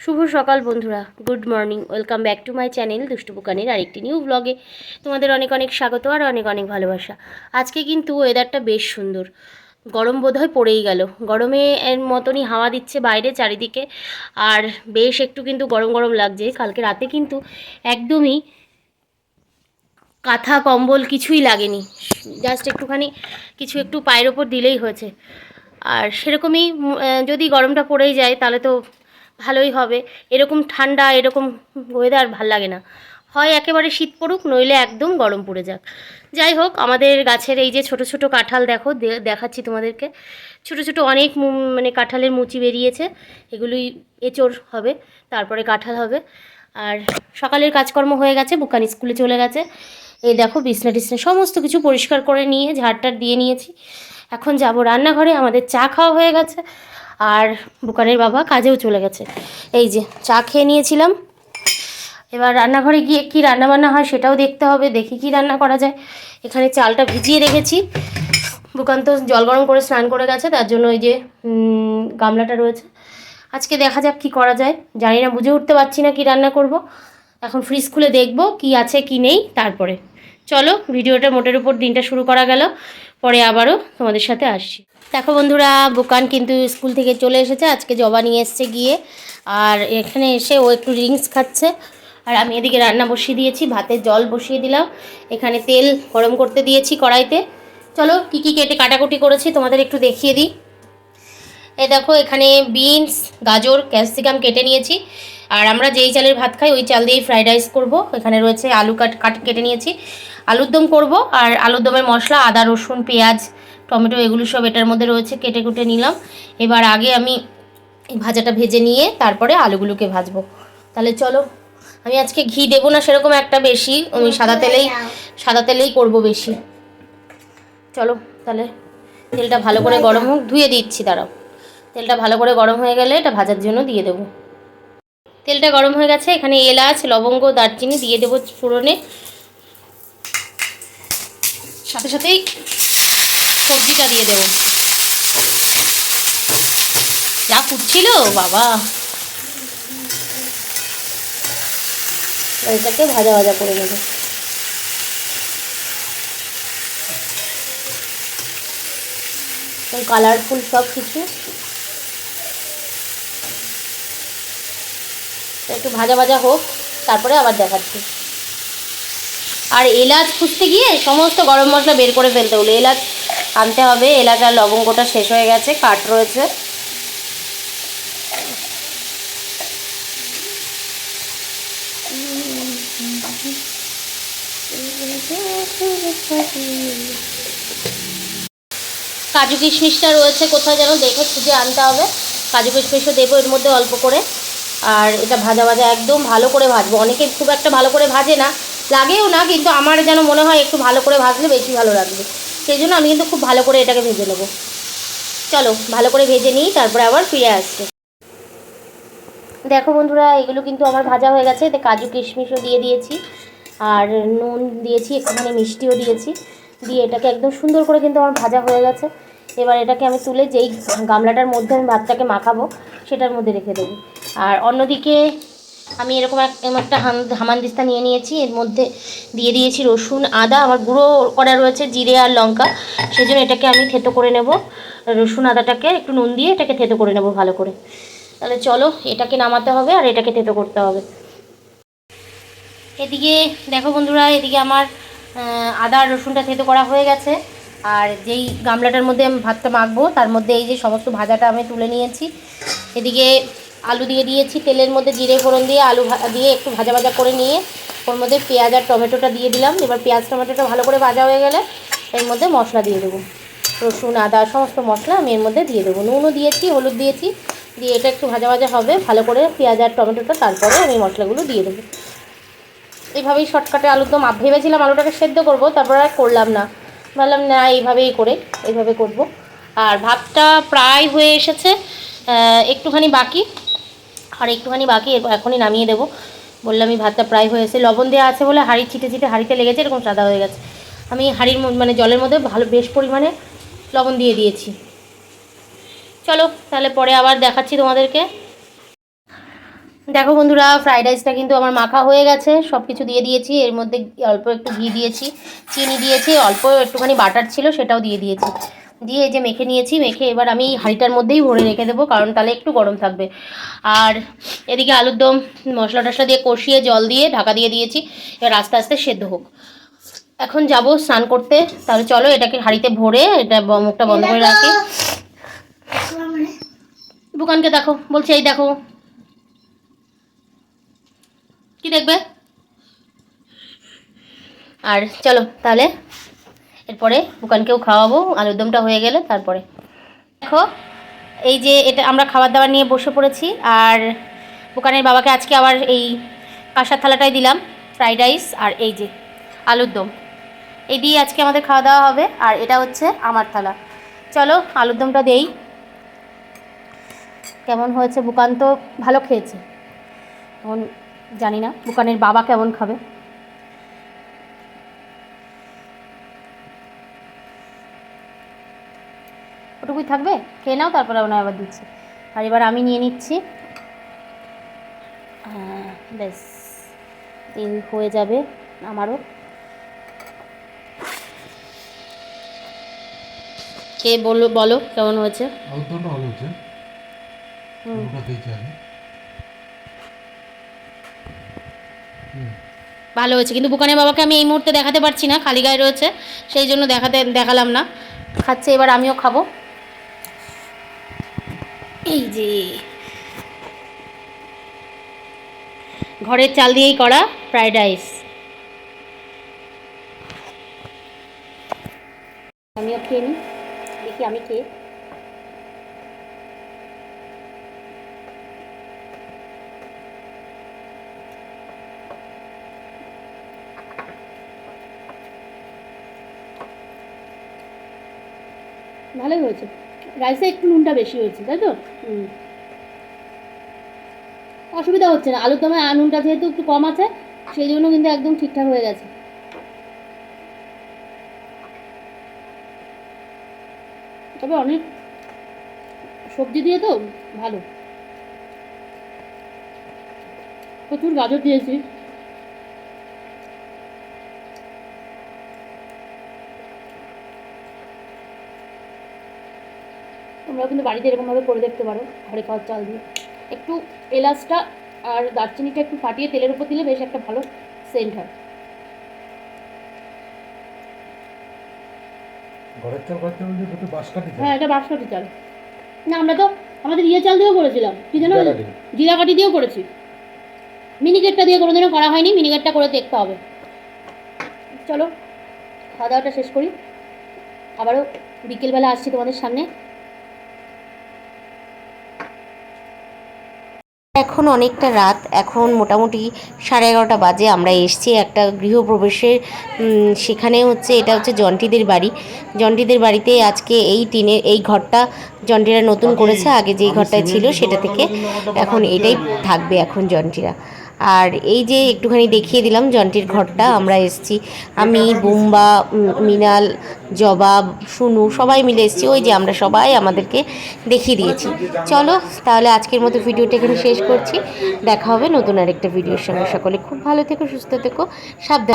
শুভ সকাল বন্ধুরা, good morning. Welcome back to my channel দুষ্টু বুকানির আরেকটি নিউ ব্লগে তোমাদের অনেক অনেক স্বাগত আর অনেক অনেক ভালোবাসা। আজকে কিন্তু ওয়েদারটা বেশ সুন্দর, গরম বোধহয় পড়েই গেল। গরমে এর মতনই হাওয়া দিচ্ছে বাইরে চারিদিকে, আর বেশ একটু কিন্তু গরম গরম লাগছে। কালকে রাতে কিন্তু একদমই কাঁথা কম্বল কিছুই লাগেনি, জাস্ট একটুখানি কিছু একটু পায়ের ওপর দিলেই হয়েছে। আর সেরকমই যদি গরমটা পড়েই যায় তাহলে তো ভালোই হবে। এরকম ঠান্ডা এরকম ওয়েদার ভাল লাগে না, হয় একেবারে শীত পড়ুক, নইলে একদম গরম পড়ে যাক। যাই হোক, আমাদের গাছের এই যে ছোট ছোট কাঁঠাল দেখো, দেখাচ্ছি তোমাদেরকে। ছোট ছোট অনেক মানে কাঁঠালের মুচি বেরিয়েছে, এগুলোই এঁচড় হবে, তারপরে কাঁঠাল হবে। আর সকালের কাজকর্ম হয়ে গেছে, বুকানি স্কুলে চলে গেছে। এই দেখো বিছনা টিছনা সমস্ত কিছু পরিষ্কার করে নিয়ে ঝাড়টার দিয়ে নিয়েছি। এখন যাব রান্নাঘরে, আমাদের চা খাওয়া হয়ে গেছে আর বুকানের বাবা কাজেও চলে গেছে। এই যে চা খেয়ে নিয়েছিলাম, এবার রান্নাঘরে গিয়ে কি রান্না বান্না হয় সেটাও দেখতে হবে, দেখি কি রান্না করা যায়। এখানে চালটা ভিজিয়ে রেখেছি, বুকান তো জল গরম করে স্নান করে গেছে, তার জন্য ওই যে গামলাটা রয়েছে। আজকে দেখা যাক কি করা যায়, জানি না, বুঝে উঠতে পারছি না কি রান্না করব। এখন ফ্রিজ খুলে দেখব কি আছে কি নেই, তারপরে চলো ভিডিওটা মোটের উপর দিনটা শুরু করা গেল, পরে আবারও তোমাদের সাথে আসছি। দেখো বন্ধুরা, বুকান কিন্তু স্কুল থেকে চলে এসেছে, আজকে জবা নিয়ে এসছে গিয়ে। আর এখানে এসে ও একটু ড্রিঙ্কস খাচ্ছে, আর আমি এদিকে রান্না বসিয়ে দিয়েছি, ভাতের জল বসিয়ে দিলাম, এখানে তেল গরম করতে দিয়েছি কড়াইতে। চলো কী কী কেটে কাটাকুটি করেছি তোমাদের একটু দেখিয়ে দিই। এই দেখো, এখানে বিনস, গাজর, ক্যাপসিকাম কেটে নিয়েছি। আর আমরা যেই চালের ভাত খাই ওই চাল দিয়েই ফ্রাইড রাইস করবো। এখানে রয়েছে আলু কেটে নিয়েছি, আলুর দম করবো। আর আলুর দমের মশলা আদা রসুন পেঁয়াজ টমেটো এগুলো সব এটার মধ্যে রয়েছে, কেটে কুটে নিলাম। এবার আগে আমি ভাজাটা ভেজে নিয়ে তারপরে আলুগুলোকে ভাজবো। তাহলে চলো, আমি আজকে ঘি দেবো না সেরকম একটা বেশি, আমি সাদা তেলেই করবো বেশি। চলো তাহলে তেলটা ভালো করে গরম হোক, ধুয়ে দিচ্ছি, দাঁড়াও। তেলটা ভালো করে গরম হয়ে গেলে এটা ভাজার জন্য দিয়ে দেবো। তেলটা গরম হয়ে গেছে, এখানে এলাচ লবঙ্গ দারচিনি দিয়ে দেবো ফোড়নে, সাথে সাথেই সবজিটা দিয়ে দেবো। যা ফুটছিল বাবা, এটাকে ভাজা ভাজা করে নেব। কালারফুল সব কিছু একটু ভাজা ভাজা হোক, তারপরে আবার দেখাচ্ছি। আর এলাচ খুঁজতে গিয়ে সমস্ত গরম মশলা বের করে ফেলতে হলো, এলাচ আনতে হবে। এলাচ আর লবঙ্গটা শেষ হয়ে গেছে, কাঠ রয়েছে। কাজু কিশমিশটা রয়েছে কোথায় যেন, দেখে খুঁজে আনতে হবে। কাজু কিশমিশও দেবো এর মধ্যে অল্প করে। আর এটা ভাজা ভাজা একদম ভালো করে ভাজবো। অনেকে খুব একটা ভালো করে ভাজে না, লাগেও না, কিন্তু আমার যেন মনে হয় একটু ভালো করে ভাজলে বেশি ভালো লাগবে, সেই জন্য আমি কিন্তু খুব ভালো করে এটাকে ভেজে নেবো। চলো ভালো করে ভেজে নিই, তারপরে আবার ফিরে আসছে। দেখো বন্ধুরা, এগুলো কিন্তু আমার ভাজা হয়ে গেছে। এতে কাজু কিশমিশও দিয়ে দিয়েছি, আর নুন দিয়েছি, একটুখানি মিষ্টিও দিয়েছি, দিয়ে এটাকে একদম সুন্দর করে কিন্তু আমার ভাজা হয়ে গেছে। এবার এটাকে আমি তুলে যেই গামলাটার মধ্যে আমি ভাতটাকে মাখাবো সেটার মধ্যে রেখে দেবো। আর অন্যদিকে আমি এরকম একটা হামানদিস্তা নিয়ে নিয়েছি, এর মধ্যে দিয়ে দিয়েছি রসুন আদা, আমার গুঁড়ো করা রয়েছে জিরে আর লঙ্কা, সেই জন্য এটাকে আমি থেতো করে নেব। রসুন আদাটাকে একটু নুন দিয়ে এটাকে থেতো করে নেব ভালো করে। তাহলে চলো, এটাকে নামাতে হবে আর এটাকে থেতো করতে হবে। এদিকে দেখো বন্ধুরা, এদিকে আমার আদা আর রসুনটা থেতো করা হয়ে গেছে। আর যেই গামলাটার মধ্যে আমি ভাতটা মাখবো তার মধ্যে এই যে সমস্ত ভাজাটা আমি তুলে নিয়েছি। এদিকে আলু দিয়ে দিয়েছি, তেলের মধ্যে জিরে ফোড়ন দিয়ে আলু দিয়ে একটু ভাজা ভাজা করে নিয়ে ওর মধ্যে পেঁয়াজ আর টমেটোটা দিয়ে দিলাম। এবার পেঁয়াজ টমেটোটা ভালো করে ভাজা হয়ে গেলে এর মধ্যে মশলা দিয়ে দেবো, রসুন আদা সমস্ত মশলা আমি এর মধ্যে দিয়ে দেবো। নুনও দিয়েছি, হলুদ দিয়েছি, দিয়ে এটা একটু ভাজা ভাজা হবে ভালো করে পেঁয়াজ আর টমেটোটা, তারপরে আমি মশলাগুলো দিয়ে দেবো। এইভাবেই শর্টকাটে আলুর দম ভেবেছিলাম আলুটাকে সেদ্ধ করব, তারপর আর করলাম না, ভাবলাম না এইভাবে করব। আর ভাতটা প্রায় হয়ে এসেছে, একটুখানি বাকি, এখনই নামিয়ে দেবো। বললাম আমি ভাতটা প্রায় হয়ে এসে, লবণ দেওয়া আছে বলে হাঁড়ি ছিটে ছিটে হাঁড়িতে লেগেছে, এরকম সাদা হয়ে গেছে। আমি হাঁড়ির মানে জলের মধ্যে বেশ পরিমাণে লবণ দিয়ে দিয়েছি। চলো তাহলে পরে আবার দেখাচ্ছি তোমাদেরকে। দেখো বন্ধুরা, ফ্রাইড রাইসটা কিন্তু আমার মাখা হয়ে গেছে, সব কিছু দিয়ে দিয়েছি। এর মধ্যে অল্প একটু ঘি দিয়েছি, চিনি দিয়েছি, অল্প একটুখানি বাটার ছিল সেটাও দিয়ে দিয়েছি। দিয়ে এই যে মেখে নিয়েছি, মেখে এবার আমি হাঁড়িটার মধ্যেই ভরে রেখে দেবো, কারণ তাহলে একটু গরম থাকবে। আর এদিকে আলুর দম মশলা টশলা দিয়ে কষিয়ে জল দিয়ে ঢাকা দিয়ে দিয়েছি, এবার আস্তে আস্তে সেদ্ধ হোক। এখন যাব স্নান করতে, তাহলে চলো এটাকে হাঁড়িতে ভরে এটা মুখটা বন্ধ করে রাখি। দোকানকে দেখো, বলছে এই দেখো কি দেখবে। আর চলো তাহলে এরপরে বুকানকেও খাওয়াবো, আলুর দমটা হয়ে গেলে তারপরে। দেখো এই যে এটা আমরা খাবার দাবার নিয়ে বসে পড়েছি। আর বুকানের বাবাকে আজকে আবার এই কাঁসার থালাটাই দিলাম ফ্রাইড রাইস আর এই যে আলুর দম, এই দিয়ে আজকে আমাদের খাওয়া দাওয়া হবে। আর এটা হচ্ছে আমার থালা। চলো আলুর দমটা দেই, কেমন হয়েছে। বুকান তো ভালো খেয়েছে, এখন জানি না বুকানের বাবা কেমন খাবে। ওটুকুই থাকবে, খেয়ে নাও, তারপরে ওনার আবার দিচ্ছি। আর এবার আমি নিয়ে নিচ্ছি, ব্যাস এই হয়ে যাবে আমারও। খেয়ে বলো বলো কেমন হয়েছে। ভালো হয়েছে, কিন্তু বুকানের বাবাকে আমি এই মুহূর্তে দেখাতে পারছি না, খালি গায়ে রয়েছে, সেই জন্য দেখালাম না। খাচ্ছে, এবার আমিও খাবো। এই যে ঘরের চাল দিয়েই করা ফ্রাইড রাইস, আমিও খেয়ে নিই, দেখি আমি খেয়ে। ভালোই হয়েছে, রাইসে একটু নুনটা বেশি হয়েছে, তাই তো? অসুবিধা হচ্ছে না, আলুর দমে নুনটা যেহেতু একটু কম আছে, সেই জন্য কিন্তু একদম ঠিকঠাক হয়ে গেছে। তবে অনেক সবজি দিয়ে তো ভালো, প্রচুর গাজর দিয়েছি। তোমরাও কিন্তু বাড়িতে এরকমভাবে করে দেখতে পারো, ঘরে খাওয়ার চাল দিয়ে। একটু এলাচটা আর দারচিনিটা একটু ফাটিয়ে তেলের উপর দিলে বেশ একটা ভালো সেন্ট হয়। হ্যাঁ, এটা বাঁশকাঠি চাল। না, আমরা তো আমাদের ইয়ে চাল দিয়েও করেছিলাম, কি যেন জিরাকাঠি দিয়েও করেছি। মিনিকেটটা দিয়ে কোনোদিনও করা হয়নি, মিনিকেটটা করে দেখতে হবে। চলো খাওয়া দাওয়াটা শেষ করি, আবারও বিকেলবেলা আসছি তোমাদের সামনে। এখন অনেকটা রাত, এখন মোটামুটি 11:30 বাজে। আমরা এসছি একটা গৃহপ্রবেশের, সেখানে হচ্ছে এটা হচ্ছে জন্টিদের বাড়ি। জন্টিদের বাড়িতে আজকে এই টিনের এই ঘরটা জন্টিরা নতুন করেছে, আগে যেই ঘরটায় ছিল সেটা থেকে এখন এটাই থাকবে এখন জন্টিরা। আর এই যে একটুখানি দেখিয়ে দিলাম জন্টির ঘরটা, আমরা এসছি, আমি বুম্বা, মিনাল, জবাব, সুনু সবাই মিলে এসছি। ওই যে আমরা সবাই আমাদেরকে দেখিয়ে দিয়েছি। চলো তাহলে আজকের মতো ভিডিওটা এখানে শেষ করছি, দেখা হবে নতুন আরেকটা ভিডিওর সঙ্গে। সকলে খুব ভালো থেকো, সুস্থ থেকো, সাবধানে।